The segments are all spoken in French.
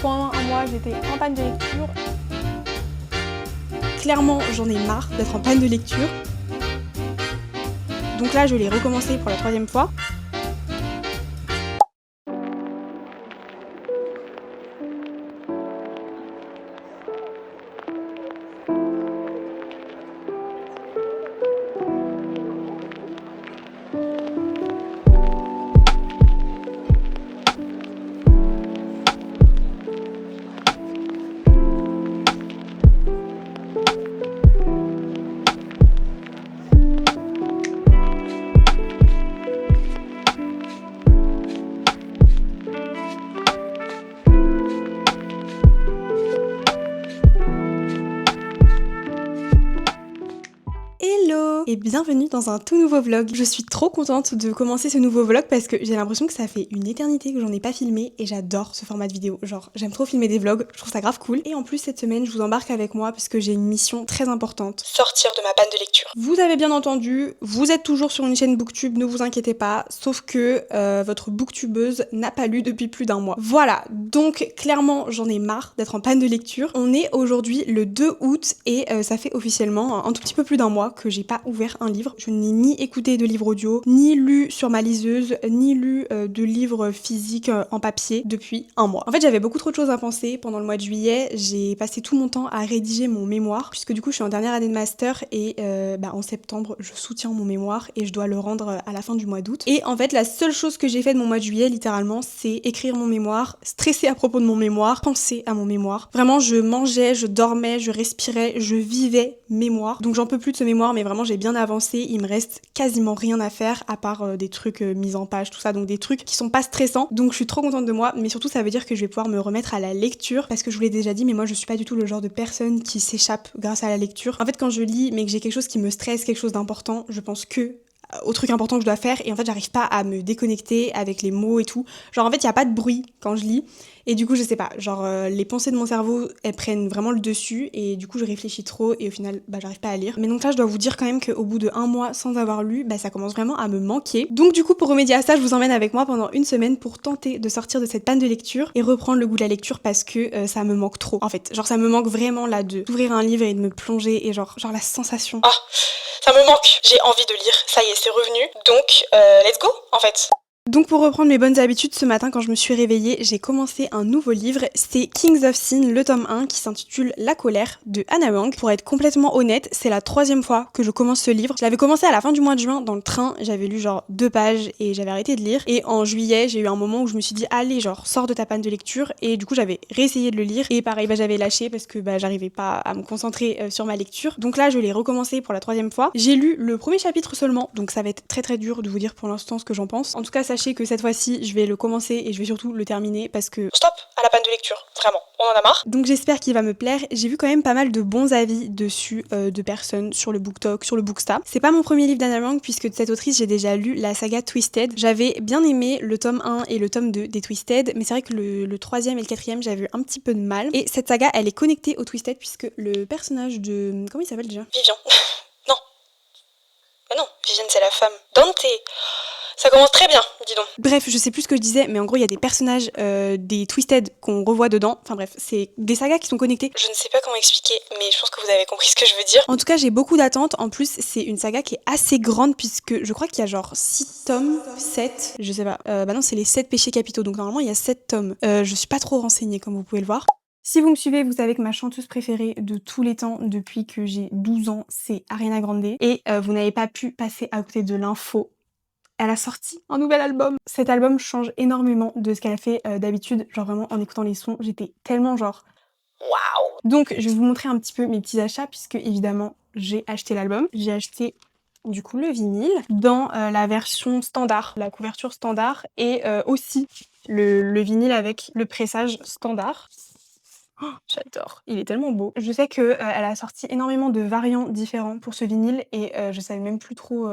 Pendant un mois, j'étais en panne de lecture. Clairement, j'en ai marre d'être en panne de lecture. Donc là, je l'ai recommencé pour la 3e fois. Hello et bienvenue dans un tout nouveau vlog. Je suis trop contente de commencer ce nouveau vlog parce que j'ai l'impression que ça fait une éternité que j'en ai pas filmé et j'adore ce format de vidéo. Genre j'aime trop filmer des vlogs, je trouve ça grave cool. Et en plus cette semaine je vous embarque avec moi parce que j'ai une mission très importante. Sortir de ma panne de lecture. Vous avez bien entendu, vous êtes toujours sur une chaîne booktube, ne vous inquiétez pas, sauf que votre booktubeuse n'a pas lu depuis plus d'un mois. Voilà, donc clairement j'en ai marre d'être en panne de lecture. On est aujourd'hui le 2 août et ça fait officiellement un tout petit peu plus d'un mois que j'ai pas ouvert un livre. Je n'ai ni écouté de livre audio, ni lu sur ma liseuse, ni lu de livres physiques en papier depuis un mois. En fait, j'avais beaucoup trop de choses à penser. Pendant le mois de juillet, j'ai passé tout mon temps à rédiger mon mémoire, puisque du coup, je suis en dernière année de master et en septembre, je soutiens mon mémoire et je dois le rendre à la fin du mois d'août. Et en fait, la seule chose que j'ai fait de mon mois de juillet, littéralement, c'est écrire mon mémoire, stresser à propos de mon mémoire, penser à mon mémoire. Vraiment, je mangeais, je dormais, je respirais, je vivais mémoire. Donc j'en peux plus de ce mémoire, mais vraiment j'ai bien avancé, il me reste quasiment rien à faire à part des trucs mis en page, tout ça, donc des trucs qui sont pas stressants. Donc je suis trop contente de moi, mais surtout ça veut dire que je vais pouvoir me remettre à la lecture, parce que je vous l'ai déjà dit, mais moi je suis pas du tout le genre de personne qui s'échappe grâce à la lecture. En fait, quand je lis mais que j'ai quelque chose qui me stresse, quelque chose d'important, je pense que au truc important que je dois faire, et en fait j'arrive pas à me déconnecter avec les mots et tout. Genre en fait il y a pas de bruit quand je lis, et du coup je sais pas, genre les pensées de mon cerveau elles prennent vraiment le dessus, et du coup je réfléchis trop et au final j'arrive pas à lire. Mais donc là je dois vous dire quand même qu'au bout de un mois sans avoir lu, ça commence vraiment à me manquer. Donc du coup pour remédier à ça, je vous emmène avec moi pendant une semaine pour tenter de sortir de cette panne de lecture et reprendre le goût de la lecture, parce que ça me manque trop en fait. Genre ça me manque vraiment là d'ouvrir un livre et de me plonger, et genre la sensation. Ah, ça me manque, j'ai envie de lire, ça y est, c'est revenu, donc let's go en fait. Donc pour reprendre mes bonnes habitudes, ce matin quand je me suis réveillée, j'ai commencé un nouveau livre, c'est Kings of Sin, le tome 1, qui s'intitule La colère de Hannah Wang. Pour être complètement honnête, c'est la 3e fois que je commence ce livre. Je l'avais commencé à la fin du mois de juin dans le train, j'avais lu genre 2 pages et j'avais arrêté de lire. Et en juillet, j'ai eu un moment où je me suis dit allez, genre sors de ta panne de lecture, et du coup j'avais réessayé de le lire et pareil, j'avais lâché parce que j'arrivais pas à me concentrer sur ma lecture. Donc là je l'ai recommencé pour la 3e fois. J'ai lu le premier chapitre seulement, donc ça va être très très dur de vous dire pour l'instant ce que j'en pense. En tout cas sachez que cette fois-ci, je vais le commencer et je vais surtout le terminer parce que stop à la panne de lecture, vraiment, on en a marre. Donc j'espère qu'il va me plaire. J'ai vu quand même pas mal de bons avis dessus de personnes sur le BookTok, sur le Booksta. C'est pas mon premier livre d'Hannah Wang puisque de cette autrice, j'ai déjà lu la saga Twisted. J'avais bien aimé le tome 1 et le tome 2 des Twisted, mais c'est vrai que le 3e et le 4e, j'avais eu un petit peu de mal. Et cette saga, elle est connectée au Twisted puisque le personnage de... Comment il s'appelle déjà? Vivian. Non. Mais non, Vivian c'est la femme. Dante. Ça commence très bien, dis donc. Bref, je sais plus ce que je disais, mais en gros, il y a des personnages des Twisted qu'on revoit dedans. Enfin bref, c'est des sagas qui sont connectées. Je ne sais pas comment expliquer, mais je pense que vous avez compris ce que je veux dire. En tout cas, j'ai beaucoup d'attentes. En plus, c'est une saga qui est assez grande, puisque je crois qu'il y a genre 6 tomes, 7, je sais pas. Non, c'est les 7 péchés capitaux, donc normalement, il y a 7 tomes. Je suis pas trop renseignée, comme vous pouvez le voir. Si vous me suivez, vous savez que ma chanteuse préférée de tous les temps, depuis que j'ai 12 ans, c'est Ariana Grande. Et vous n'avez pas pu passer à côté de l'info. Elle a sorti un nouvel album. Cet album change énormément de ce qu'elle a fait d'habitude. Genre vraiment, en écoutant les sons, j'étais tellement genre waouh. Donc je vais vous montrer un petit peu mes petits achats, puisque évidemment j'ai acheté l'album. J'ai acheté du coup le vinyle dans la version standard, la couverture standard, et aussi le vinyle avec le pressage standard. Oh, j'adore, il est tellement beau. Je sais que elle a sorti énormément de variants différents pour ce vinyle, et je savais même plus trop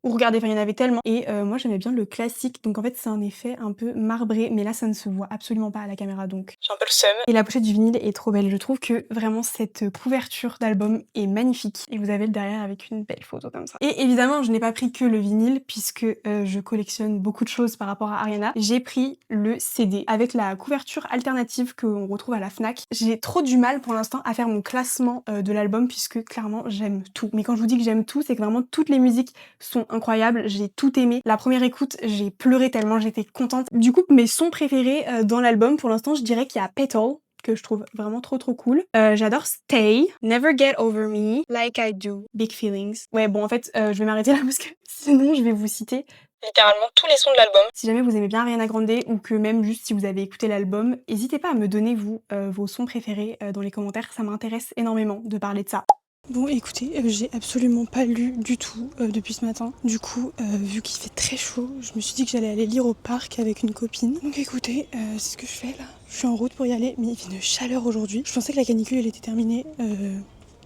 ou regarder, enfin il y en avait tellement et moi j'aimais bien le classique donc en fait c'est un effet un peu marbré mais là ça ne se voit absolument pas à la caméra donc j'ai un peu le seum. Et la pochette du vinyle est trop belle, je trouve que vraiment cette couverture d'album est magnifique et vous avez le derrière avec une belle photo comme ça. Et évidemment je n'ai pas pris que le vinyle puisque je collectionne beaucoup de choses par rapport à Ariana. J'ai pris le CD avec la couverture alternative qu'on retrouve à la Fnac. J'ai trop du mal pour l'instant à faire mon classement de l'album puisque clairement j'aime tout. Mais quand je vous dis que j'aime tout, c'est que vraiment toutes les musiques sont incroyables, j'ai tout aimé. La première écoute, j'ai pleuré tellement j'étais contente. Du coup, mes sons préférés dans l'album, pour l'instant, je dirais qu'il y a Petal, que je trouve vraiment trop cool. J'adore Stay, Never Get Over Me, Like I Do, Big Feelings. Ouais, bon, en fait, je vais m'arrêter là parce que sinon, je vais vous citer littéralement tous les sons de l'album. Si jamais vous aimez bien Ariana Grande ou que même juste si vous avez écouté l'album, n'hésitez pas à me donner vous vos sons préférés dans les commentaires, ça m'intéresse énormément de parler de ça. Bon écoutez, j'ai absolument pas lu du tout depuis ce matin. Du coup, vu qu'il fait très chaud, je me suis dit que j'allais aller lire au parc avec une copine. Donc écoutez, c'est ce que je fais là. Je suis en route pour y aller, mais il fait une chaleur aujourd'hui. Je pensais que la canicule elle était terminée.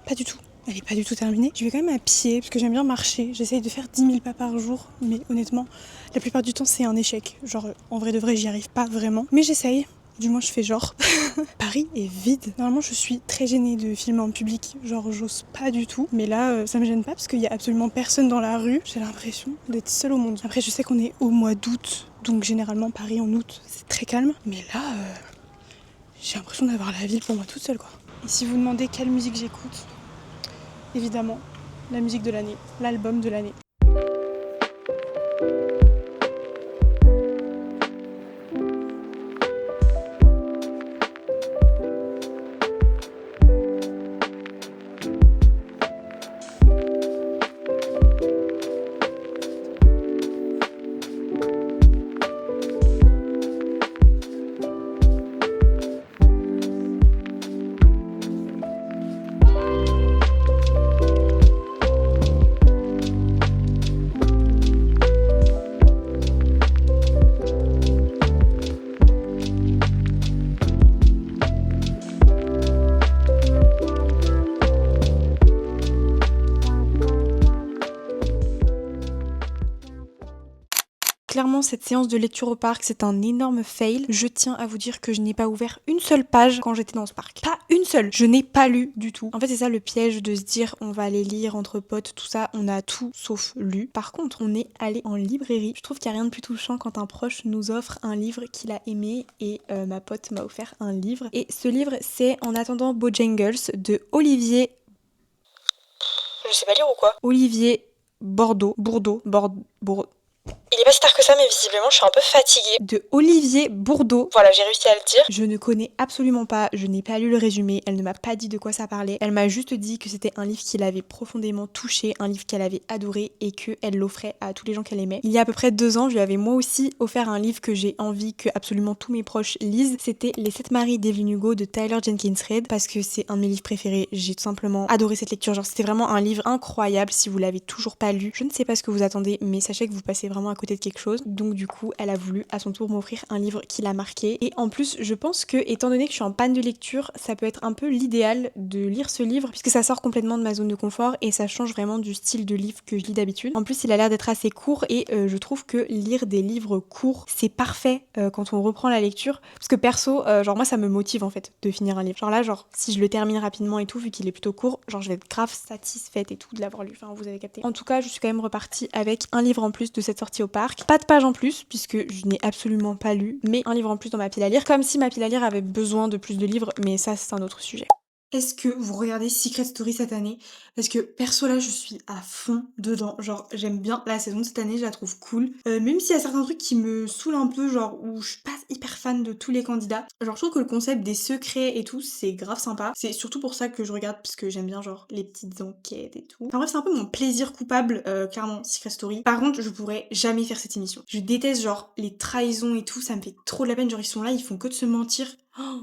Pas du tout. Elle est pas du tout terminée. Je vais quand même à pied parce que j'aime bien marcher. J'essaye de faire 10 000 pas par jour, mais honnêtement, la plupart du temps c'est un échec. Genre en vrai de vrai, j'y arrive pas vraiment. Mais j'essaye. Du moins je fais genre. Paris est vide. Normalement je suis très gênée de filmer en public, genre j'ose pas du tout. Mais là ça me gêne pas parce qu'il y a absolument personne dans la rue. J'ai l'impression d'être seule au monde. Après je sais qu'on est au mois d'août, donc généralement Paris en août c'est très calme. Mais là j'ai l'impression d'avoir la ville pour moi toute seule quoi. Et si vous demandez quelle musique j'écoute, évidemment la musique de l'année, l'album de l'année. Clairement, cette séance de lecture au parc, c'est un énorme fail. Je tiens à vous dire que je n'ai pas ouvert une seule page quand j'étais dans ce parc. Pas une seule. Je n'ai pas lu du tout. En fait, c'est ça le piège de se dire on va aller lire entre potes, tout ça. On a tout sauf lu. Par contre, on est allé en librairie. Je trouve qu'il n'y a rien de plus touchant quand un proche nous offre un livre qu'il a aimé et ma pote m'a offert un livre. Et ce livre, c'est En attendant Bojangles de Olivier... Je sais pas lire ou quoi? Olivier Bourdeau. Il est pas si tard que ça, mais visiblement, je suis un peu fatiguée. De Olivier Bourdeau. Voilà, j'ai réussi à le dire. Je ne connais absolument pas, je n'ai pas lu le résumé, elle ne m'a pas dit de quoi ça parlait. Elle m'a juste dit que c'était un livre qui l'avait profondément touchée, un livre qu'elle avait adoré et qu'elle l'offrait à tous les gens qu'elle aimait. Il y a à peu près 2 ans, je lui avais moi aussi offert un livre que j'ai envie que absolument tous mes proches lisent. C'était Les 7 maris d'Evelyn Hugo de Tyler Jenkins Reid parce que c'est un de mes livres préférés. J'ai tout simplement adoré cette lecture. Genre, c'était vraiment un livre incroyable. Si vous l'avez toujours pas lu, je ne sais pas ce que vous attendez, mais sachez que vous passez vraiment à côté de quelque chose. Donc du coup, elle a voulu à son tour m'offrir un livre qui l'a marqué. Et en plus, je pense que, étant donné que je suis en panne de lecture, ça peut être un peu l'idéal de lire ce livre puisque ça sort complètement de ma zone de confort et ça change vraiment du style de livre que je lis d'habitude. En plus, il a l'air d'être assez court et je trouve que lire des livres courts, c'est parfait quand on reprend la lecture. Parce que perso, genre moi, ça me motive en fait de finir un livre. Genre là, genre si je le termine rapidement et tout, vu qu'il est plutôt court, genre je vais être grave satisfaite et tout de l'avoir lu. Enfin, vous avez capté. En tout cas, je suis quand même repartie avec un livre en plus de cette sortie au parc. Pas de page en plus, puisque je n'ai absolument pas lu, mais un livre en plus dans ma pile à lire, comme si ma pile à lire avait besoin de plus de livres, mais ça c'est un autre sujet. Est-ce que vous regardez Secret Story cette année? Parce que perso là je suis à fond dedans, genre j'aime bien la saison de cette année, je la trouve cool. Même s'il y a certains trucs qui me saoulent un peu, genre où je suis pas hyper fan de tous les candidats. Genre je trouve que le concept des secrets et tout c'est grave sympa. C'est surtout pour ça que je regarde, parce que j'aime bien genre les petites enquêtes et tout. Enfin bref c'est un peu mon plaisir coupable, clairement Secret Story. Par contre je pourrais jamais faire cette émission. Je déteste genre les trahisons et tout, ça me fait trop de la peine, genre ils sont là, ils font que de se mentir. Oh,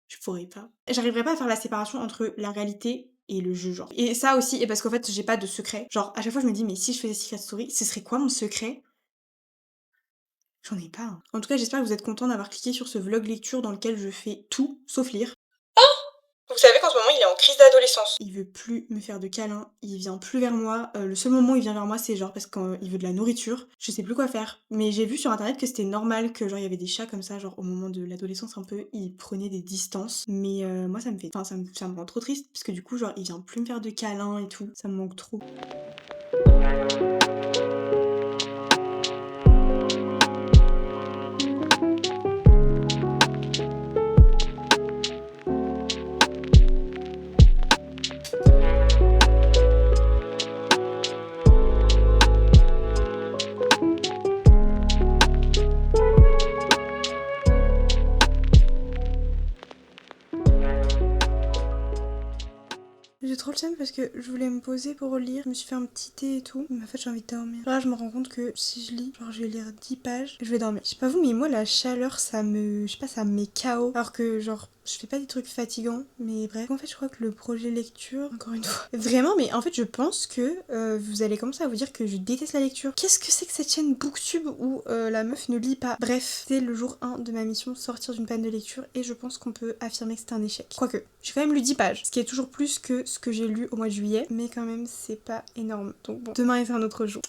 je pourrais pas. J'arriverais pas à faire la séparation entre la réalité et le jeu, genre. Et ça aussi, et parce qu'en fait, j'ai pas de secret. Genre, à chaque fois, je me dis, mais si je faisais Secret Story, ce serait quoi mon secret? J'en ai pas, hein. En tout cas, j'espère que vous êtes contents d'avoir cliqué sur ce vlog lecture dans lequel je fais tout, sauf lire. Vous savez qu'en ce moment, il est en crise d'adolescence. adolescence. Il veut plus me faire de câlins, il vient plus vers moi. Le seul moment où il vient vers moi, c'est genre parce qu'il veut de la nourriture. Je sais plus quoi faire. Mais j'ai vu sur internet que c'était normal que genre il y avait des chats comme ça, genre au moment de l'adolescence un peu, ils prenaient des distances. Mais moi ça me fait. Enfin ça me rend trop triste parce que du coup genre il vient plus me faire de câlins et tout. Ça me manque trop. J'ai trop le seum parce que je voulais me poser pour lire, je me suis fait un petit thé et tout, mais en fait j'ai envie de dormir. Là je me rends compte que si je lis, genre je vais lire 10 pages et je vais dormir. Je sais pas vous mais moi la chaleur ça me... je sais pas, ça me met KO. Alors que genre je fais pas des trucs fatigants, mais bref. En fait je crois que le projet lecture, encore une fois, vraiment mais en fait je pense que vous allez commencer à vous dire que je déteste la lecture. Qu'est-ce que c'est que cette chaîne Booktube où la meuf ne lit pas? Bref, c'est le jour 1 de ma mission, sortir d'une panne de lecture et je pense qu'on peut affirmer que c'est un échec. Quoique, j'ai quand même lu 10 pages, ce qui est toujours plus que ce que j'ai lu au mois de juillet, mais quand même c'est pas énorme. Donc bon, demain est un autre jour.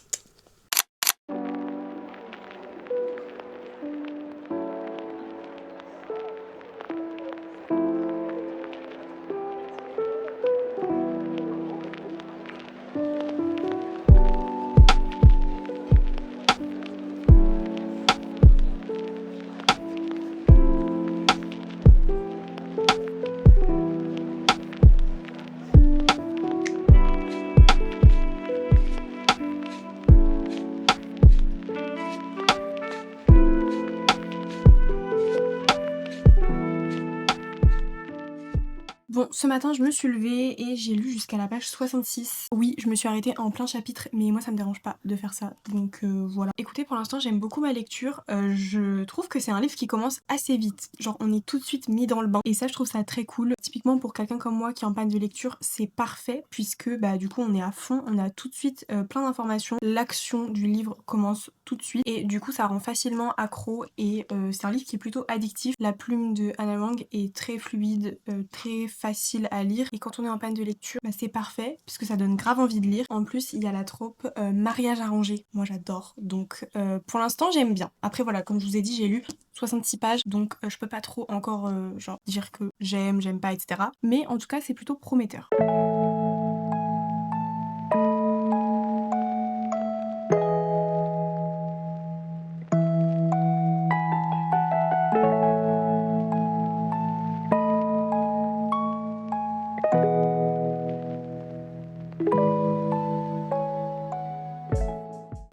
Bon, ce matin, je me suis levée et j'ai lu jusqu'à la page 66. Oui, je me suis arrêtée en plein chapitre, mais moi ça me dérange pas de faire ça, donc voilà. Écoutez, pour l'instant, j'aime beaucoup ma lecture. Je trouve que c'est un livre qui commence assez vite. Genre, on est tout de suite mis dans le bain. Et ça, je trouve ça très cool. Typiquement, pour quelqu'un comme moi qui est en panne de lecture, c'est parfait, puisque bah du coup, on est à fond, on a tout de suite plein d'informations. L'action du livre commence tout de suite, et du coup, ça rend facilement accro, et c'est un livre qui est plutôt addictif. La plume de Hannah Lang est très fluide, très facile à lire, et quand on est en panne de lecture bah c'est parfait puisque ça donne grave envie de lire. En plus il y a la trope mariage arrangé, moi j'adore, donc pour l'instant j'aime bien. Après voilà, comme je vous ai dit, j'ai lu 66 pages, donc je peux pas trop encore genre dire que j'aime pas, etc. Mais en tout cas c'est plutôt prometteur.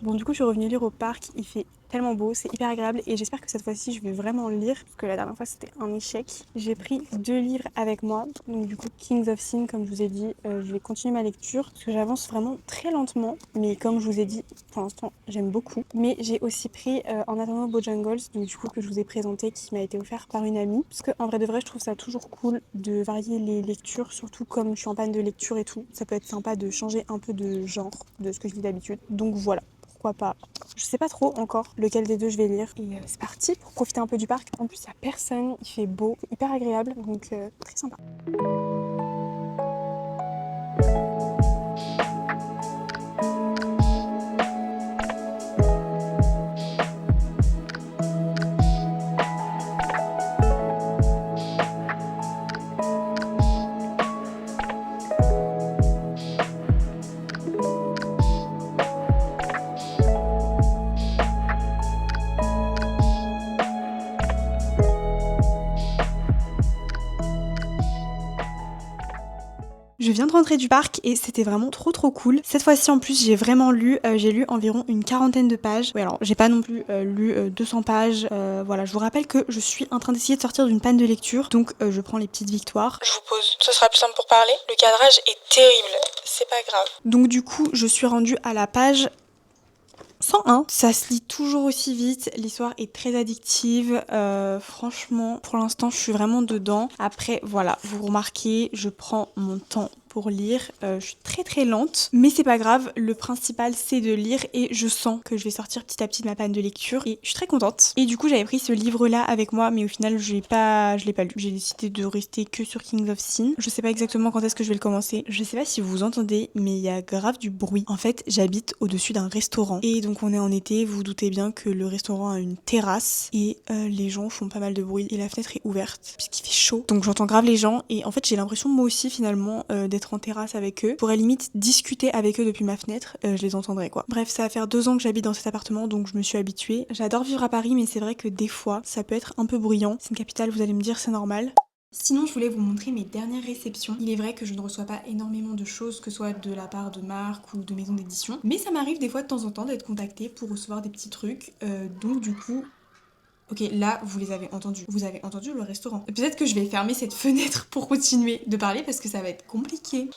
Bon du coup je suis revenue lire au parc, il fait tellement beau, c'est hyper agréable et j'espère que cette fois-ci je vais vraiment le lire parce que la dernière fois c'était un échec. J'ai pris 2 livres avec moi, donc du coup Kings of Sin comme je vous ai dit, je vais continuer ma lecture parce que j'avance vraiment très lentement, mais comme je vous ai dit pour l'instant j'aime beaucoup. Mais j'ai aussi pris En attendant Bojangles, donc du coup que je vous ai présenté, qui m'a été offert par une amie, parce qu'en vrai de vrai je trouve ça toujours cool de varier les lectures, surtout comme je suis en panne de lecture et tout, ça peut être sympa de changer un peu de genre de ce que je lis d'habitude, donc voilà. Pourquoi pas. Je sais pas trop encore lequel des deux je vais lire. Et c'est parti pour profiter un peu du parc. En plus, il n'y a personne, il fait beau, c'est hyper agréable, donc très sympa. Je viens de rentrer du parc et c'était vraiment trop cool. Cette fois-ci en plus j'ai vraiment lu, j'ai lu environ une 40aine de pages. Oui alors j'ai pas non plus lu 200 pages. Voilà, je vous rappelle que je suis en train d'essayer de sortir d'une panne de lecture, donc je prends les petites victoires. Je vous pose, ce sera plus simple pour parler. Le cadrage est terrible, c'est pas grave. Donc du coup je suis rendue à la page 101. Ça se lit toujours aussi vite, l'histoire est très addictive, franchement pour l'instant je suis vraiment dedans. Après voilà, vous remarquez, je prends mon temps pour lire. Je suis très lente, mais c'est pas grave. Le principal c'est de lire et je sens que je vais sortir petit à petit de ma panne de lecture et je suis très contente. Et du coup j'avais pris ce livre-là avec moi, mais au final je l'ai pas lu. J'ai décidé de rester que sur Kings of Sin. Je sais pas exactement quand est-ce que je vais le commencer. Je sais pas si vous entendez, mais il y a grave du bruit. En fait, j'habite au-dessus d'un restaurant et donc on est en été. Vous vous doutez bien que le restaurant a une terrasse et les gens font pas mal de bruit et la fenêtre est ouverte puisqu'il fait chaud. Donc j'entends grave les gens et en fait j'ai l'impression moi aussi finalement d'être en terrasse avec eux. Je pourrais limite discuter avec eux depuis ma fenêtre, je les entendrai quoi. Bref, ça va faire 2 ans que j'habite dans cet appartement donc je me suis habituée. J'adore vivre à Paris mais c'est vrai que des fois ça peut être un peu bruyant. C'est une capitale, vous allez me dire c'est normal. Sinon, je voulais vous montrer mes dernières réceptions. Il est vrai que je ne reçois pas énormément de choses, que ce soit de la part de marques ou de maisons d'édition. Mais ça m'arrive des fois de temps en temps d'être contactée pour recevoir des petits trucs. Donc du coup... Ok, là, vous les avez entendus. Vous avez entendu le restaurant. Peut-être que je vais fermer cette fenêtre pour continuer de parler parce que ça va être compliqué.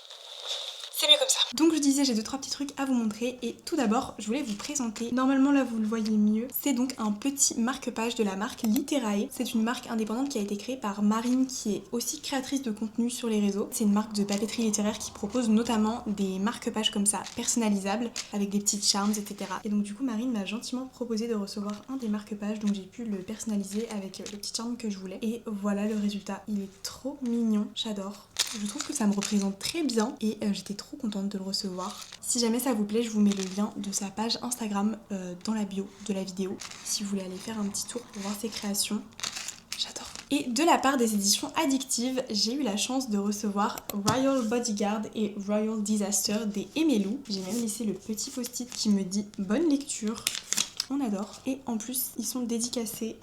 C'est mieux comme ça. Donc je disais, j'ai 2-3 petits trucs à vous montrer et tout d'abord, je voulais vous présenter. Normalement là vous le voyez mieux. C'est donc un petit marque-page de la marque Literae. C'est une marque indépendante qui a été créée par Marine qui est aussi créatrice de contenu sur les réseaux. C'est une marque de papeterie littéraire qui propose notamment des marque-pages comme ça, personnalisables, avec des petites charms, etc. Et donc du coup Marine m'a gentiment proposé de recevoir un des marque-pages, donc j'ai pu le personnaliser avec les petites charms que je voulais. Et voilà le résultat. Il est trop mignon, j'adore. Je trouve que ça me représente très bien et j'étais trop contente de le recevoir. Si jamais ça vous plaît, je vous mets le lien de sa page Instagram dans la bio de la vidéo. Si vous voulez aller faire un petit tour pour voir ses créations, j'adore. Et de la part des éditions Addictive, j'ai eu la chance de recevoir Royal Bodyguard et Royal Disaster des Emelu. J'ai même laissé le petit post-it qui me dit bonne lecture. On adore. Et en plus, ils sont dédicacés.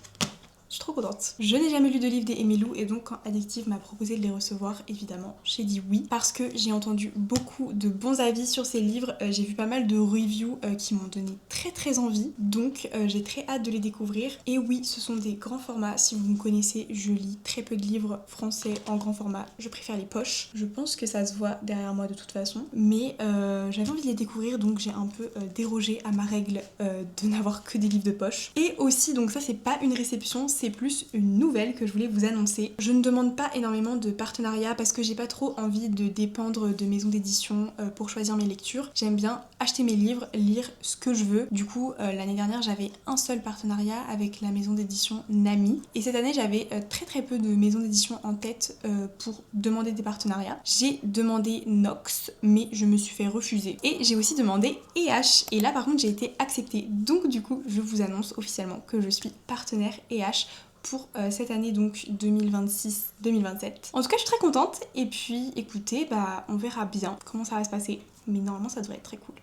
Je suis trop contente. Je n'ai jamais lu de livre des Emelu et donc quand Addictive m'a proposé de les recevoir, évidemment, j'ai dit oui parce que j'ai entendu beaucoup de bons avis sur ces livres. J'ai vu pas mal de reviews qui m'ont donné très envie, donc j'ai très hâte de les découvrir. Et oui, ce sont des grands formats. Si vous me connaissez, je lis très peu de livres français en grand format. Je préfère les poches. Je pense que ça se voit derrière moi de toute façon, mais j'avais envie de les découvrir, donc j'ai un peu dérogé à ma règle de n'avoir que des livres de poche. Et aussi, donc ça c'est pas une réception, c'est plus une nouvelle que je voulais vous annoncer. Je ne demande pas énormément de partenariats parce que j'ai pas trop envie de dépendre de maisons d'édition pour choisir mes lectures. J'aime bien acheter mes livres, lire ce que je veux. Du coup, l'année dernière, j'avais un seul partenariat avec la maison d'édition Nami. Et cette année, j'avais très peu de maisons d'édition en tête pour demander des partenariats. J'ai demandé Nox, mais je me suis fait refuser. Et j'ai aussi demandé EH. Et là, par contre, j'ai été acceptée. Donc du coup, je vous annonce officiellement que je suis partenaire EH pour cette année donc 2026-2027. En tout cas je suis très contente et puis écoutez on verra bien comment ça va se passer mais normalement ça devrait être très cool.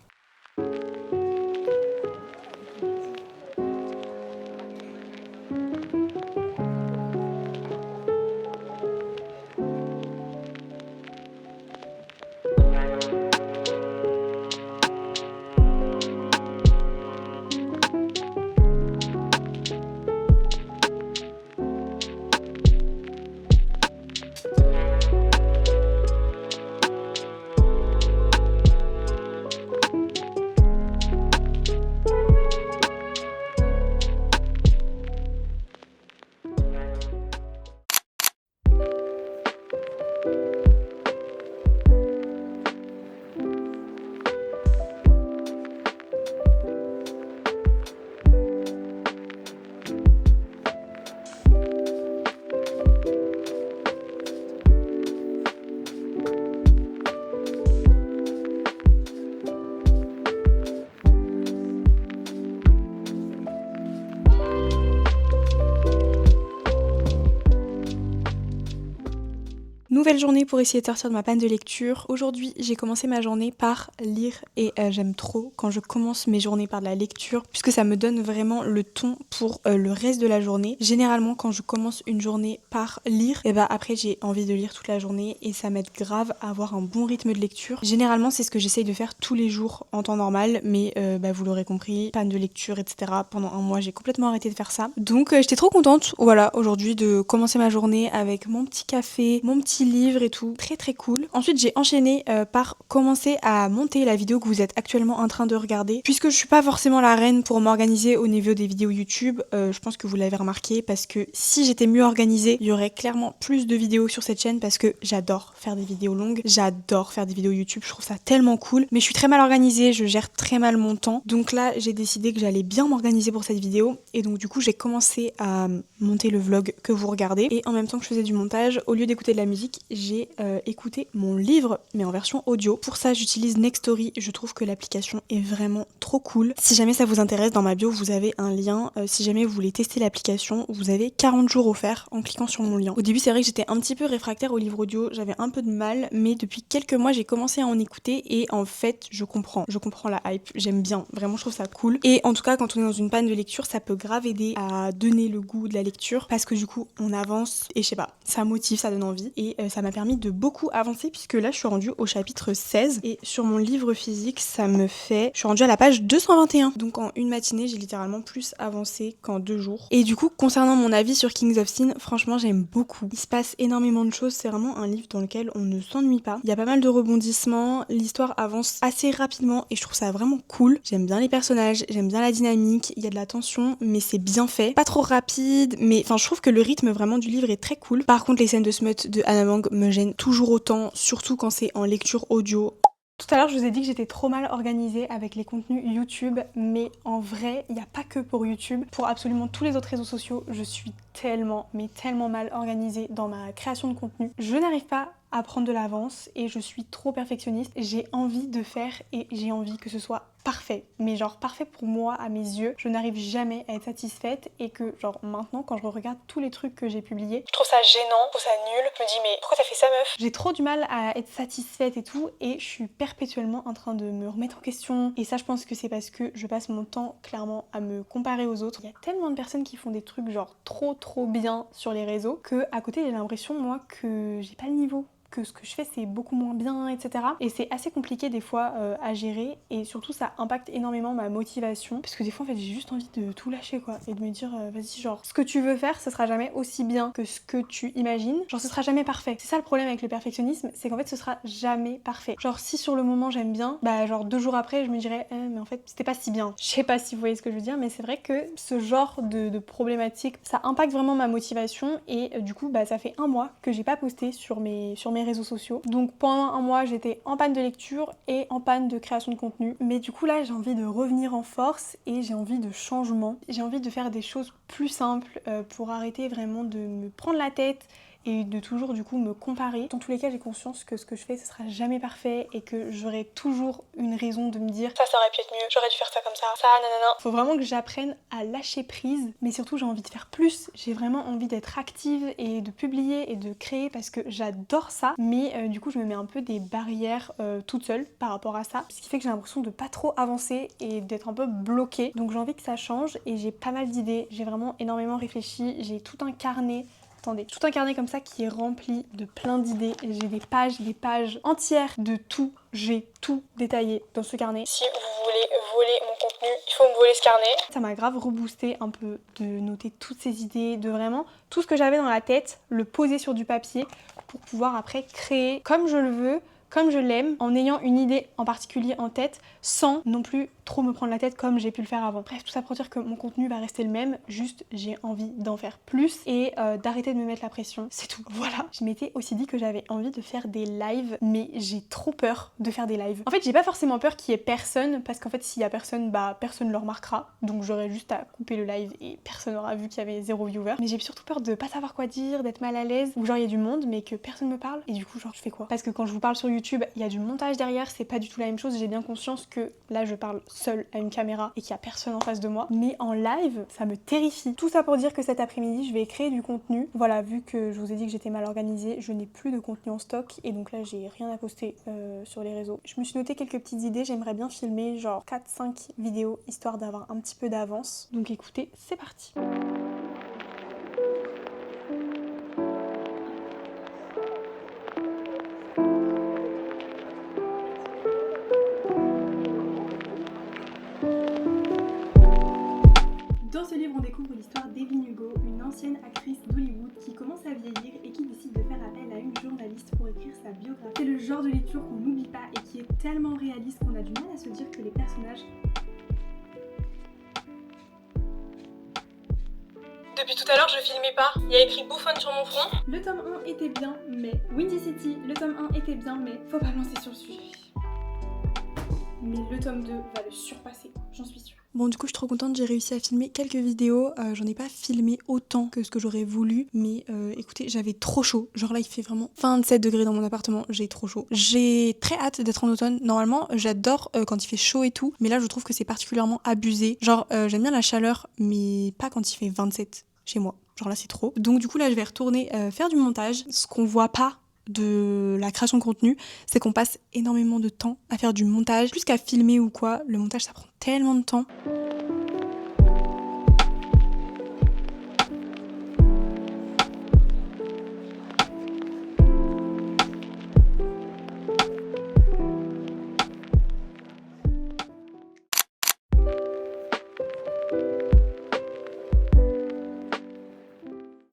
Nouvelle journée pour essayer de sortir de ma panne de lecture. Aujourd'hui, j'ai commencé ma journée par lire et j'aime trop quand je commence mes journées par de la lecture puisque ça me donne vraiment le ton pour le reste de la journée. Généralement, quand je commence une journée par lire, après j'ai envie de lire toute la journée et ça m'aide grave à avoir un bon rythme de lecture. Généralement, c'est ce que j'essaye de faire tous les jours en temps normal, mais vous l'aurez compris, panne de lecture, etc. Pendant un mois, j'ai complètement arrêté de faire ça. Donc j'étais trop contente, voilà, aujourd'hui de commencer ma journée avec mon petit café, mon petit livre et tout, très très cool. Ensuite j'ai enchaîné par commencer à monter la vidéo que vous êtes actuellement en train de regarder. Puisque je suis pas forcément la reine pour m'organiser au niveau des vidéos YouTube, je pense que vous l'avez remarqué, parce que si j'étais mieux organisée, il y aurait clairement plus de vidéos sur cette chaîne, parce que j'adore faire des vidéos longues, j'adore faire des vidéos YouTube, je trouve ça tellement cool. Mais je suis très mal organisée, je gère très mal mon temps. Donc là j'ai décidé que j'allais bien m'organiser pour cette vidéo, et donc du coup j'ai commencé à monter le vlog que vous regardez, et en même temps que je faisais du montage, au lieu d'écouter de la musique, j'ai écouté mon livre mais en version audio. Pour ça j'utilise Nextory, je trouve que l'application est vraiment trop cool. Si jamais ça vous intéresse, dans ma bio vous avez un lien, si jamais vous voulez tester l'application, vous avez 40 jours offerts en cliquant sur mon lien. Au début c'est vrai que j'étais un petit peu réfractaire au livre audio, j'avais un peu de mal, mais depuis quelques mois j'ai commencé à en écouter et en fait je comprends la hype, j'aime bien, vraiment je trouve ça cool. Et en tout cas quand on est dans une panne de lecture, ça peut grave aider à donner le goût de la lecture, parce que du coup on avance et je sais pas, ça motive, ça donne envie, et ça m'a permis de beaucoup avancer, puisque là je suis rendue au chapitre 16 et sur mon livre physique ça me fait, je suis rendue à la page 221, donc en une matinée j'ai littéralement plus avancé qu'en 2 jours. Et du coup concernant mon avis sur Kings of Sin, franchement j'aime beaucoup, il se passe énormément de choses, c'est vraiment un livre dans lequel on ne s'ennuie pas, il y a pas mal de rebondissements, l'histoire avance assez rapidement et je trouve ça vraiment cool. J'aime bien les personnages, j'aime bien la dynamique, il y a de la tension mais c'est bien fait, pas trop rapide, mais enfin je trouve que le rythme vraiment du livre est très cool. Par contre les scènes de smut de Anna Mang me gênent toujours autant, surtout quand c'est en lecture audio. Tout à l'heure, je vous ai dit que j'étais trop mal organisée avec les contenus YouTube, mais en vrai, il n'y a pas que pour YouTube. Pour absolument tous les autres réseaux sociaux, je suis tellement, mais tellement mal organisée dans ma création de contenu. Je n'arrive pas à prendre de l'avance et je suis trop perfectionniste. J'ai envie de faire et j'ai envie que ce soit parfait, mais genre parfait pour moi à mes yeux. Je n'arrive jamais à être satisfaite et que genre maintenant quand je regarde tous les trucs que j'ai publiés, je trouve ça gênant, je trouve ça nul. Je me dis mais pourquoi t'as fait ça meuf? J'ai trop du mal à être satisfaite et tout, et je suis perpétuellement en train de me remettre en question, et ça je pense que c'est parce que je passe mon temps clairement à me comparer aux autres. Il y a tellement de personnes qui font des trucs genre trop bien sur les réseaux que à côté j'ai l'impression moi que j'ai pas le niveau, que ce que je fais c'est beaucoup moins bien, etc. Et c'est assez compliqué des fois à gérer, et surtout ça impacte énormément ma motivation, parce que des fois en fait j'ai juste envie de tout lâcher quoi, et de me dire vas-y, genre ce que tu veux faire ce sera jamais aussi bien que ce que tu imagines, genre ce sera jamais parfait. C'est ça le problème avec le perfectionnisme, c'est qu'en fait ce sera jamais parfait. Genre si sur le moment j'aime bien, bah genre 2 jours après je me dirais mais en fait c'était pas si bien. Je sais pas si vous voyez ce que je veux dire, mais c'est vrai que ce genre de problématique ça impacte vraiment ma motivation, et du coup bah ça fait 1 mois que j'ai pas posté sur mes réseaux sociaux. Donc pendant 1 mois j'étais en panne de lecture et en panne de création de contenu, mais du coup là j'ai envie de revenir en force et j'ai envie de changement, j'ai envie de faire des choses plus simples pour arrêter vraiment de me prendre la tête et de toujours du coup me comparer. Dans tous les cas j'ai conscience que ce que je fais ce sera jamais parfait et que j'aurai toujours une raison de me dire ça aurait pu être mieux, j'aurais dû faire ça comme ça nanana. Faut vraiment que j'apprenne à lâcher prise, mais surtout j'ai envie de faire plus, j'ai vraiment envie d'être active et de publier et de créer parce que j'adore ça, mais du coup je me mets un peu des barrières toute seule par rapport à ça, ce qui fait que j'ai l'impression de pas trop avancer et d'être un peu bloquée. Donc j'ai envie que ça change et j'ai pas mal d'idées, j'ai vraiment énormément réfléchi, j'ai tout un carnet. Attendez, tout un carnet comme ça qui est rempli de plein d'idées. J'ai des pages entières de tout. J'ai tout détaillé dans ce carnet. Si vous voulez voler mon contenu, il faut me voler ce carnet. Ça m'a grave reboosté un peu de noter toutes ces idées, de vraiment tout ce que j'avais dans la tête, le poser sur du papier pour pouvoir après créer comme je le veux, comme je l'aime, en ayant une idée en particulier en tête, sans non plus trop me prendre la tête comme j'ai pu le faire avant. Bref, tout ça pour dire que mon contenu va rester le même, juste j'ai envie d'en faire plus et d'arrêter de me mettre la pression, c'est tout. Voilà. Je m'étais aussi dit que j'avais envie de faire des lives, mais j'ai trop peur de faire des lives. En fait, j'ai pas forcément peur qu'il y ait personne, parce qu'en fait, s'il y a personne, bah personne le remarquera, donc j'aurais juste à couper le live et personne n'aura vu qu'il y avait 0 viewer. Mais j'ai surtout peur de pas savoir quoi dire, d'être mal à l'aise, ou genre il y a du monde mais que personne me parle, et du coup genre je fais quoi? Parce que quand je vous parle sur YouTube, il y a du montage derrière, c'est pas du tout la même chose, j'ai bien conscience que là je parle seule à une caméra et qu'il y a personne en face de moi, mais en live ça me terrifie. Tout ça pour dire que cet après-midi je vais créer du contenu. Voilà, vu que je vous ai dit que j'étais mal organisée, je n'ai plus de contenu en stock et donc là j'ai rien à poster sur les réseaux. Je me suis noté quelques petites idées, j'aimerais bien filmer genre 4-5 vidéos histoire d'avoir un petit peu d'avance. Donc écoutez, c'est parti. Dans ce livre, on découvre l'histoire d'Evelyn Hugo, une ancienne actrice d'Hollywood qui commence à vieillir et qui décide de faire appel à une journaliste sa biographie. C'est le genre de lecture qu'on n'oublie pas et qui est tellement réaliste qu'on a du mal à se dire que les personnages... Depuis tout à l'heure, je filmais pas. Il y a écrit bouffonne sur mon front. Le tome 1 était bien, mais Windy City, le tome 1 était bien, mais faut pas me lancer sur le sujet. Mais le tome 2 va le surpasser, j'en suis sûre. Bon, du coup, je suis trop contente, j'ai réussi à filmer quelques vidéos. J'en ai pas filmé autant que ce que j'aurais voulu, mais écoutez, j'avais trop chaud. Genre là, il fait vraiment 27 degrés dans mon appartement, j'ai trop chaud. J'ai très hâte d'être en automne. Normalement, j'adore quand il fait chaud et tout, mais là, je trouve que c'est particulièrement abusé. Genre, j'aime bien la chaleur, mais pas quand il fait 27 chez moi. Genre là, c'est trop. Donc du coup, là, je vais retourner faire du montage. Ce qu'on voit pas de la création de contenu, c'est qu'on passe énormément de temps à faire du montage, plus qu'à filmer ou quoi. Le montage, ça prend tellement de temps.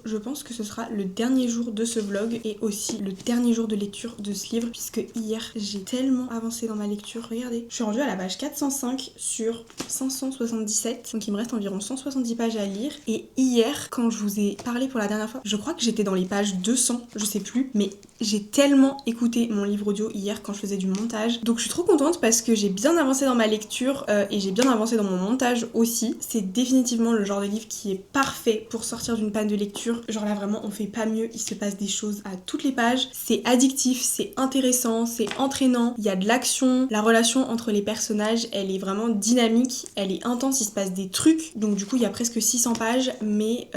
Je pense que ce sera le dernier jour de ce vlog et aussi le dernier jour de lecture de ce livre, puisque hier j'ai tellement avancé dans ma lecture. Regardez, je suis rendue à la page 405 sur 577, donc il me reste environ 170 pages à lire. Et hier, quand je vous ai parlé pour la dernière fois, je crois que j'étais dans les pages 200, je sais plus, mais j'ai tellement écouté mon livre audio hier quand je faisais du montage. Donc je suis trop contente parce que j'ai bien avancé dans ma lecture et j'ai bien avancé dans mon montage aussi. C'est définitivement le genre de livre qui est parfait pour sortir d'une panne de lecture. Genre là vraiment on fait pas mieux, il se passe des choses à toutes les pages. C'est addictif, c'est intéressant, c'est entraînant, il y a de l'action. La relation entre les personnages, elle est vraiment dynamique, elle est intense, il se passe des trucs. Donc du coup il y a presque 600 pages, mais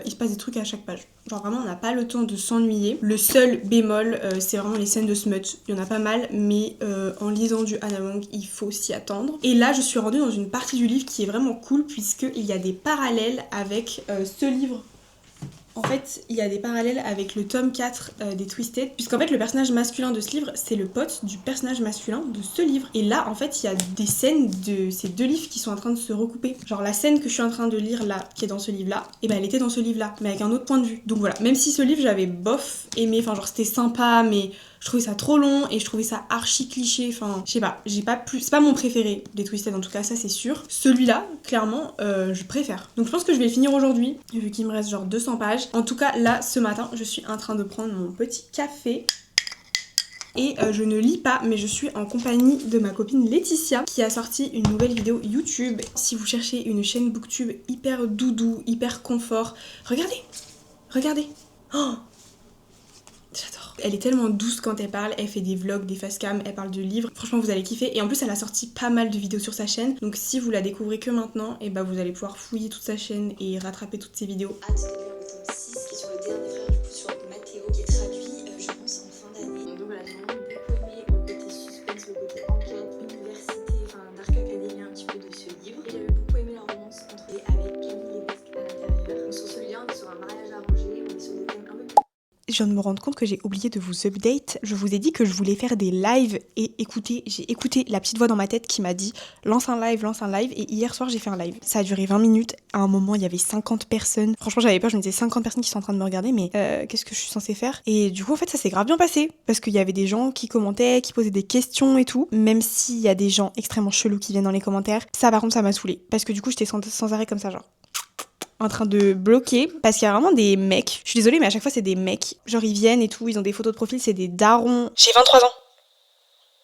il se passe des trucs à chaque page. Genre vraiment on n'a pas le temps de s'ennuyer. Le seul bémol c'est vraiment les scènes de smut. Il y en a pas mal, mais en lisant du Hannah Wong il faut s'y attendre. Et là je suis rendue dans une partie du livre qui est vraiment cool, puisqu'il y a des parallèles avec ce livre. En fait, il y a des parallèles avec le tome 4 des Twisted, puisqu'en fait le personnage masculin de ce livre, c'est le pote du personnage masculin de ce livre. Et là, en fait, il y a des scènes de ces deux livres qui sont en train de se recouper. Genre la scène que je suis en train de lire là, qui est dans ce livre-là, et ben elle était dans ce livre-là, mais avec un autre point de vue. Donc voilà, même si ce livre j'avais bof aimé, enfin genre c'était sympa, mais je trouvais ça trop long et je trouvais ça archi cliché, enfin je sais pas, j'ai pas plus, c'est pas mon préféré des Twisted en tout cas, ça c'est sûr. Celui-là, clairement, je préfère. Donc je pense que je vais le finir aujourd'hui, vu qu'il me reste genre 200 pages. En tout cas là, ce matin, je suis en train de prendre mon petit café. Et je ne lis pas, mais je suis en compagnie de ma copine Laetitia qui a sorti une nouvelle vidéo YouTube. Si vous cherchez une chaîne booktube hyper doudou, hyper confort, regardez, regardez. Oh, j'adore. Elle est tellement douce quand elle parle, elle fait des vlogs, des facecam, elle parle de livres. Franchement, vous allez kiffer. Et en plus, elle a sorti pas mal de vidéos sur sa chaîne. Donc si vous la découvrez que maintenant, et bah vous allez pouvoir fouiller toute sa chaîne et rattraper toutes ses vidéos. Hâte de lire le tome 6 qui est sur le dernier frère, du coup sur Mathéo, qui est traduit, je pense, en fin d'année. Donc voilà, j'ai vraiment beaucoup aimé le côté suspense, le côté enquête, université, enfin dark académie un petit peu de ce livre. Et j'avais beaucoup aimé la romance entre et avec Camille Lebesque à l'intérieur. Donc sur celui-là, on est sur un mariage arrangé, on est sur des thèmes un peu plus... Je viens de me rendre compte que j'ai oublié de vous update. Je vous ai dit que je voulais faire des lives et écoutez, j'ai écouté la petite voix dans ma tête qui m'a dit lance un live et hier soir j'ai fait un live. Ça a duré 20 minutes, à un moment il y avait 50 personnes. Franchement j'avais peur, je me disais 50 personnes qui sont en train de me regarder mais qu'est-ce que je suis censée faire? Et du coup en fait ça s'est grave bien passé parce qu'il y avait des gens qui commentaient, qui posaient des questions et tout. Même s'il y a des gens extrêmement chelous qui viennent dans les commentaires, ça par contre ça m'a saoulée parce que du coup j'étais sans arrêt comme ça genre en train de bloquer parce qu'il y a vraiment des mecs, je suis désolée mais à chaque fois c'est des mecs, genre ils viennent et tout, ils ont des photos de profil, c'est des darons. J'ai 23 ans.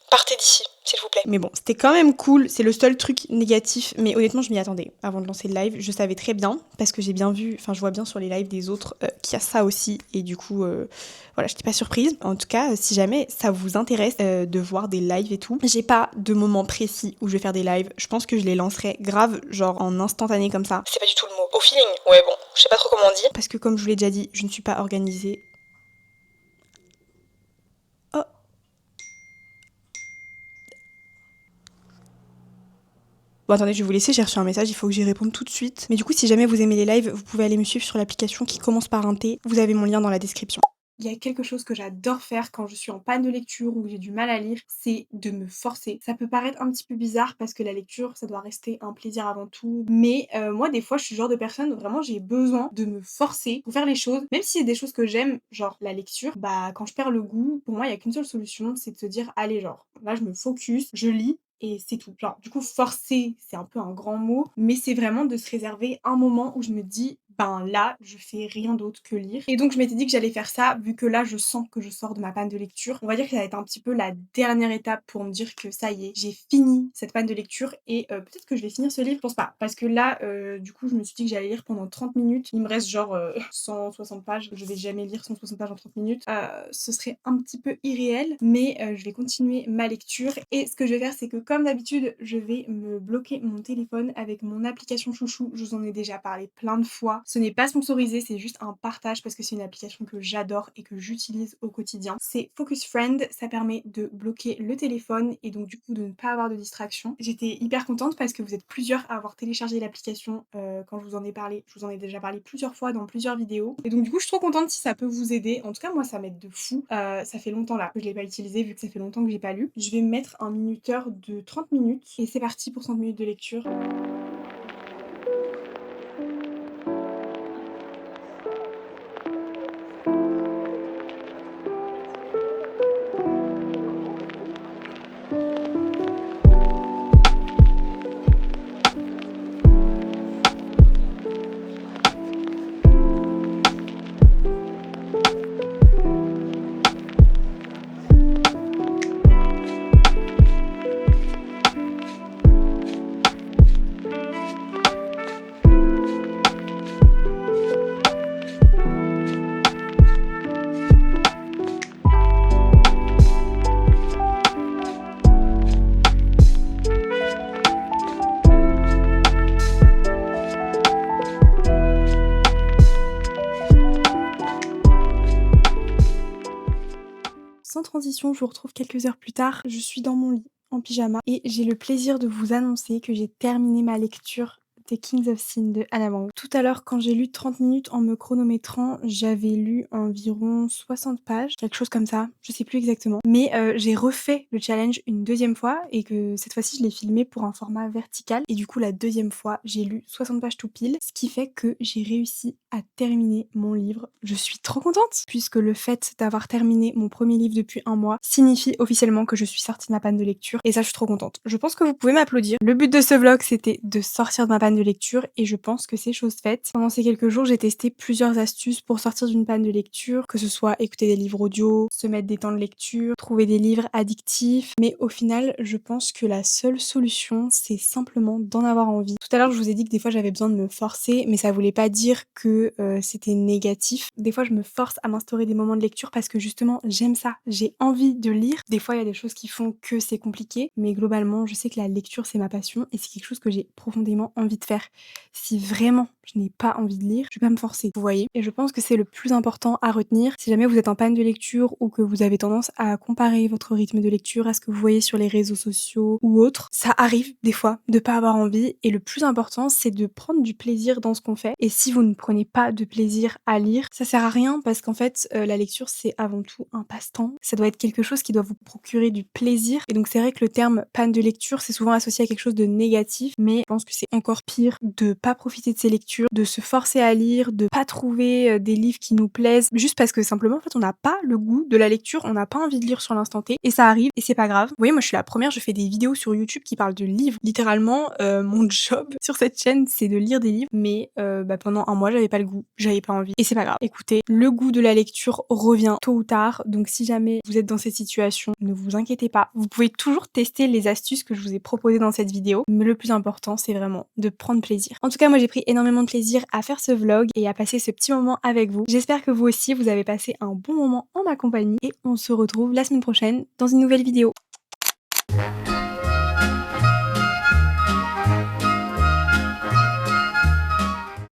Partez d'ici, s'il vous plaît. Mais bon, c'était quand même cool, c'est le seul truc négatif, mais honnêtement je m'y attendais. Avant de lancer le live, je savais très bien, parce que j'ai bien vu, enfin je vois bien sur les lives des autres qu'il y a ça aussi, et du coup, voilà, j'étais pas surprise. En tout cas, si jamais ça vous intéresse de voir des lives et tout, j'ai pas de moment précis où je vais faire des lives, je pense que je les lancerai grave, genre en instantané comme ça. C'est pas du tout le mot. Au feeling, ouais bon, je sais pas trop comment on dit. Parce que comme je vous l'ai déjà dit, je ne suis pas organisée. Oh. Bon attendez, je vais vous laisser, j'ai reçu un message, il faut que j'y réponde tout de suite. Mais du coup, si jamais vous aimez les lives, vous pouvez aller me suivre sur l'application qui commence par un T. Vous avez mon lien dans la description. il y a quelque chose que j'adore faire quand je suis en panne de lecture ou que j'ai du mal à lire, c'est de me forcer. Ça peut paraître un petit peu bizarre parce que la lecture, ça doit rester un plaisir avant tout. Mais moi, des fois, je suis le genre de personne où vraiment j'ai besoin de me forcer pour faire les choses. Même si c'est des choses que j'aime, genre la lecture, bah quand je perds le goût, pour moi, il y a qu'une seule solution, c'est de se dire, allez, genre, là, je me focus, je lis. Et c'est tout. Genre, du coup, forcer, c'est un peu un grand mot, mais c'est vraiment de se réserver un moment où je me dis, ben là, je fais rien d'autre que lire. Et donc, je m'étais dit que j'allais faire ça, vu que là, je sens que je sors de ma panne de lecture. On va dire que ça va être un petit peu la dernière étape pour me dire que ça y est, j'ai fini cette panne de lecture et peut-être que je vais finir ce livre, je pense pas. Parce que là, du coup, je me suis dit que j'allais lire pendant 30 minutes. Il me reste genre 160 pages. Je vais jamais lire 160 pages en 30 minutes. Ce serait un petit peu irréel, mais je vais continuer ma lecture. Et ce que je vais faire, c'est que comme d'habitude, je vais me bloquer mon téléphone avec mon application chouchou. Je vous en ai déjà parlé plein de fois. Ce n'est pas sponsorisé, c'est juste un partage parce que c'est une application que j'adore et que j'utilise au quotidien. C'est Focus Friend, ça permet de bloquer le téléphone et donc du coup de ne pas avoir de distraction. J'étais hyper contente parce que vous êtes plusieurs à avoir téléchargé l'application quand je vous en ai parlé. Je vous en ai déjà parlé plusieurs fois dans plusieurs vidéos. Et donc du coup je suis trop contente si ça peut vous aider. En tout cas moi ça m'aide de fou. Ça fait longtemps là que je l'ai pas utilisé vu que ça fait longtemps que j'ai pas lu. Je vais mettre un minuteur de 30 minutes et c'est parti pour 30 minutes de lecture. Sans transition, je vous retrouve quelques heures plus tard. Je suis dans mon lit, en pyjama, et j'ai le plaisir de vous annoncer que j'ai terminé ma lecture des Kings of Sin de Anna Wang. Tout à l'heure, quand j'ai lu 30 minutes en me chronométrant, j'avais lu environ 60 pages, quelque chose comme ça, je sais plus exactement. Mais j'ai refait le challenge une deuxième fois et que cette fois-ci, je l'ai filmé pour un format vertical. Et du coup, la deuxième fois, j'ai lu 60 pages tout pile, ce qui fait que j'ai réussi à terminer mon livre. Je suis trop contente puisque le fait d'avoir terminé mon premier livre depuis un mois signifie officiellement que je suis sortie de ma panne de lecture et ça, je suis trop contente. Je pense que vous pouvez m'applaudir. Le but de ce vlog, c'était de sortir de ma panne de lecture et je pense que c'est chose faite. Pendant ces quelques jours, j'ai testé plusieurs astuces pour sortir d'une panne de lecture, que ce soit écouter des livres audio, se mettre des temps de lecture, trouver des livres addictifs, mais au final, je pense que la seule solution, c'est simplement d'en avoir envie. Tout à l'heure, je vous ai dit que des fois, j'avais besoin de me forcer, mais ça voulait pas dire que c'était négatif. Des fois, je me force à m'instaurer des moments de lecture parce que justement, j'aime ça, j'ai envie de lire. Des fois, il y a des choses qui font que c'est compliqué, mais globalement, je sais que la lecture, c'est ma passion et c'est quelque chose que j'ai profondément envie de faire. Si vraiment je n'ai pas envie de lire, je vais pas me forcer, vous voyez. Et je pense que c'est le plus important à retenir. Si jamais vous êtes en panne de lecture ou que vous avez tendance à comparer votre rythme de lecture à ce que vous voyez sur les réseaux sociaux ou autres, ça arrive des fois de pas avoir envie et le plus important, c'est de prendre du plaisir dans ce qu'on fait. Et si vous ne prenez pas de plaisir à lire, ça sert à rien parce qu'en fait, la lecture, c'est avant tout un passe-temps. Ça doit être quelque chose qui doit vous procurer du plaisir. Et donc c'est vrai que le terme panne de lecture, c'est souvent associé à quelque chose de négatif, mais je pense que c'est encore pire de pas profiter de ses lectures, de se forcer à lire, de pas trouver des livres qui nous plaisent, juste parce que simplement en fait on n'a pas le goût de la lecture, on n'a pas envie de lire sur l'instant T, et ça arrive, et c'est pas grave. Vous voyez, moi je suis la première, je fais des vidéos sur YouTube qui parlent de livres. Littéralement, mon job sur cette chaîne, c'est de lire des livres, mais pendant un mois j'avais pas le goût, j'avais pas envie, et c'est pas grave. Écoutez, le goût de la lecture revient tôt ou tard, donc si jamais vous êtes dans cette situation, ne vous inquiétez pas, vous pouvez toujours tester les astuces que je vous ai proposées dans cette vidéo, mais le plus important c'est vraiment de prendre plaisir. En tout cas, moi j'ai pris énormément de plaisir à faire ce vlog et à passer ce petit moment avec vous. J'espère que vous aussi vous avez passé un bon moment en ma compagnie et on se retrouve la semaine prochaine dans une nouvelle vidéo.